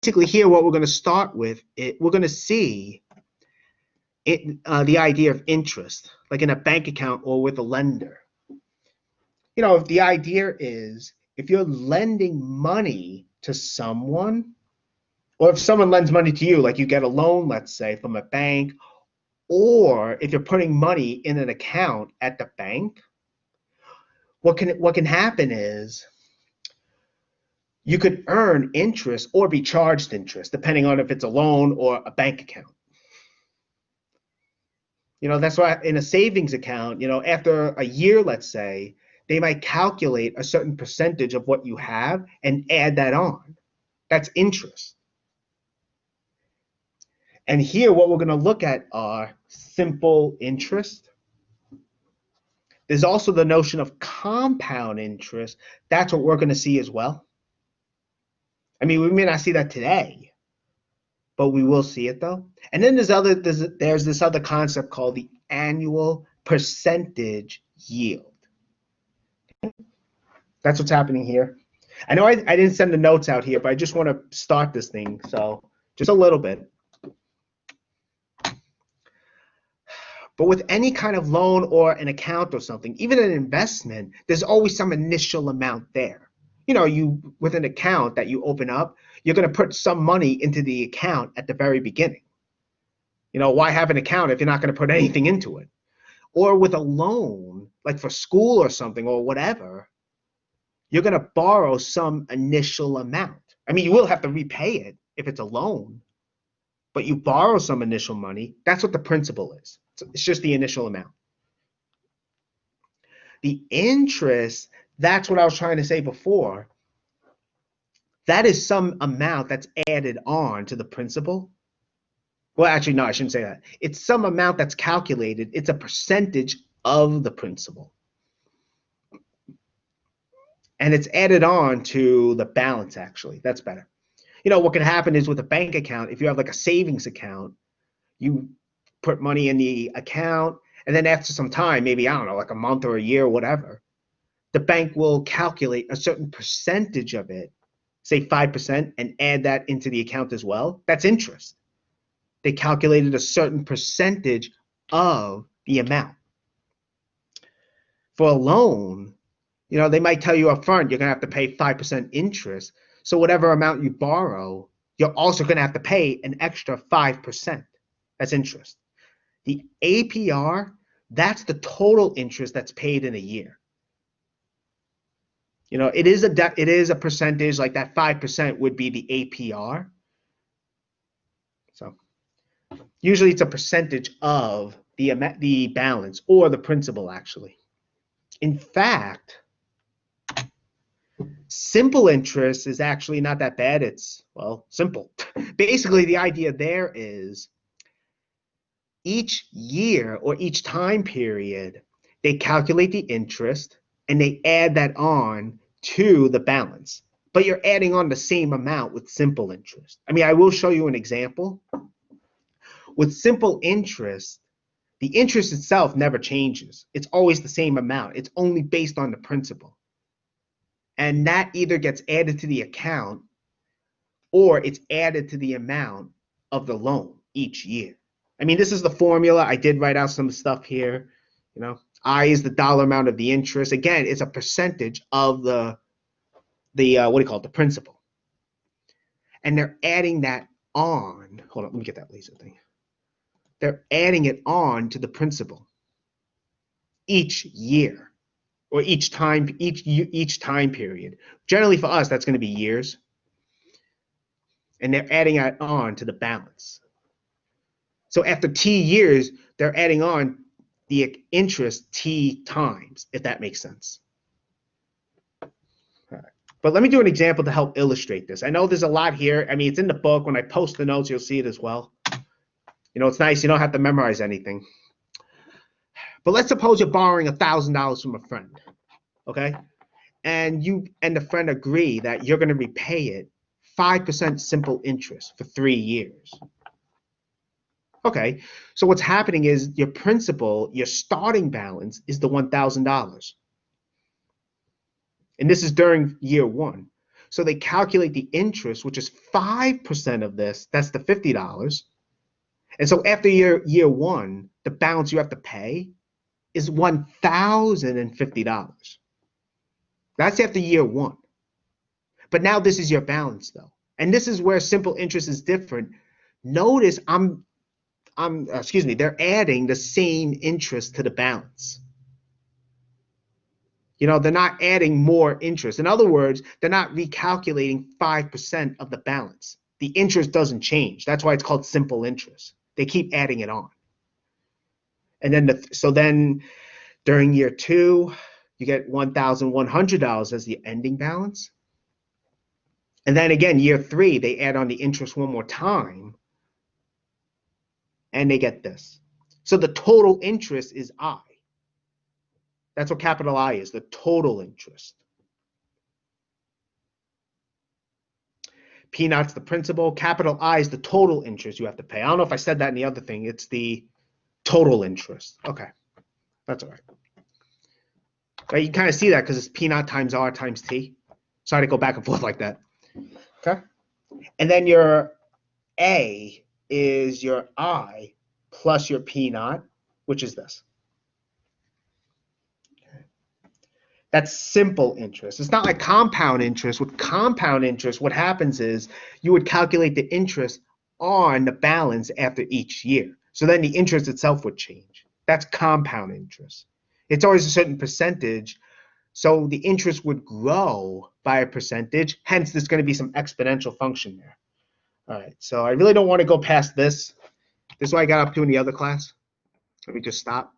basically here what we're going to start with, we're going to see the idea of interest, like in a bank account or with a lender. You know, the idea is if you're lending money to someone, or if someone lends money to you, like you get a loan, let's say, from a bank, or if you're putting money in an account at the bank, what can happen is you could earn interest or be charged interest, depending on if it's a loan or a bank account. You know, that's why in a savings account, you know, after a year, let's say, they might calculate a certain percentage of what you have and add that on. That's interest. And here, what we're going to look at are simple interest. There's also the notion of compound interest. That's what we're going to see as well. I mean, we may not see that today, but we will see it though. And then there's this other concept called the annual percentage yield. That's what's happening here. I know I didn't send the notes out here, but I just want to start this thing, so just a little bit. But with any kind of loan or an account or something, even an investment, there's always some initial amount there. You know, with an account that you open up, you're going to put some money into the account at the very beginning. You know, why have an account if you're not going to put anything into it? Or with a loan, like for school or something or whatever, you're going to borrow some initial amount. I mean, you will have to repay it if it's a loan, but you borrow some initial money. That's what the principal is. It's just the initial amount. The interest, that's what I was trying to say before. That is some amount that's added on to the principal. Well, actually, no, I shouldn't say that. It's some amount that's calculated. It's a percentage of the principal. And it's added on to the balance, actually. That's better. You know, what can happen is with a bank account, if you have like a savings account, you put money in the account, and then after some time, maybe, I don't know, like a month or a year or whatever, the bank will calculate a certain percentage of it, say 5%, and add that into the account as well. That's interest. They calculated a certain percentage of the amount. For a loan, you know, they might tell you up front, you're going to have to pay 5% interest. So whatever amount you borrow, you're also going to have to pay an extra 5%. That's interest. The APR, that's the total interest that's paid in a year. You know, it is a percentage, like that 5% would be the APR. So usually it's a percentage of the balance or the principal, actually. In fact, simple interest is actually not that bad. It's, well, simple. Basically, the idea there is each year or each time period, they calculate the interest and they add that on to the balance. But you're adding on the same amount with simple interest. I mean, I will show you an example. With simple interest, the interest itself never changes. It's always the same amount. It's only based on the principal. And that either gets added to the account or it's added to the amount of the loan each year. I mean, this is the formula. I did write out some stuff here. You know, I is the dollar amount of the interest. Again, it's a percentage of the what do you call it, the principal. And they're adding that on. Hold on, let me get that laser thing. They're adding it on to the principal each year or each time period. Generally for us, that's going to be years. And they're adding it on to the balance. So after T years, they're adding on the interest T times, if that makes sense. All right. But let me do an example to help illustrate this. I know there's a lot here. I mean, it's in the book. When I post the notes, you'll see it as well. You know, it's nice. You don't have to memorize anything. But let's suppose you're borrowing $1,000 from a friend, okay? And you and the friend agree that you're going to repay it 5% simple interest for 3 years. Okay, so what's happening is your principal, your starting balance is the $1,000. And this is during year 1. So they calculate the interest, which is 5% of this. That's the $50. And so after year one, the balance you have to pay is $1,050. That's after year one. But now this is your balance though. And this is where simple interest is different. Notice they're adding the same interest to the balance. You know, they're not adding more interest. In other words, they're not recalculating 5% of the balance. The interest doesn't change. That's why it's called simple interest. They keep adding it on. And then, so then during year two, you get $1,100 as the ending balance. And then again, year three, they add on the interest one more time, and they get this. So the total interest is I. That's what capital I is, the total interest. P naught's the principal. Capital I is the total interest you have to pay. I don't know if I said that in the other thing. It's the total interest. Okay, that's all right. Right, you kind of see that because it's P naught times R times T. Sorry to go back and forth like that. Okay, and then your A is your I plus your P naught, which is this. That's simple interest. It's not like compound interest. With compound interest, what happens is you would calculate the interest on the balance after each year. So then the interest itself would change. That's compound interest. It's always a certain percentage. So the interest would grow by a percentage. Hence, there's going to be some exponential function there. All right, so I really don't want to go past this. This is what I got up to in the other class. Let me just stop.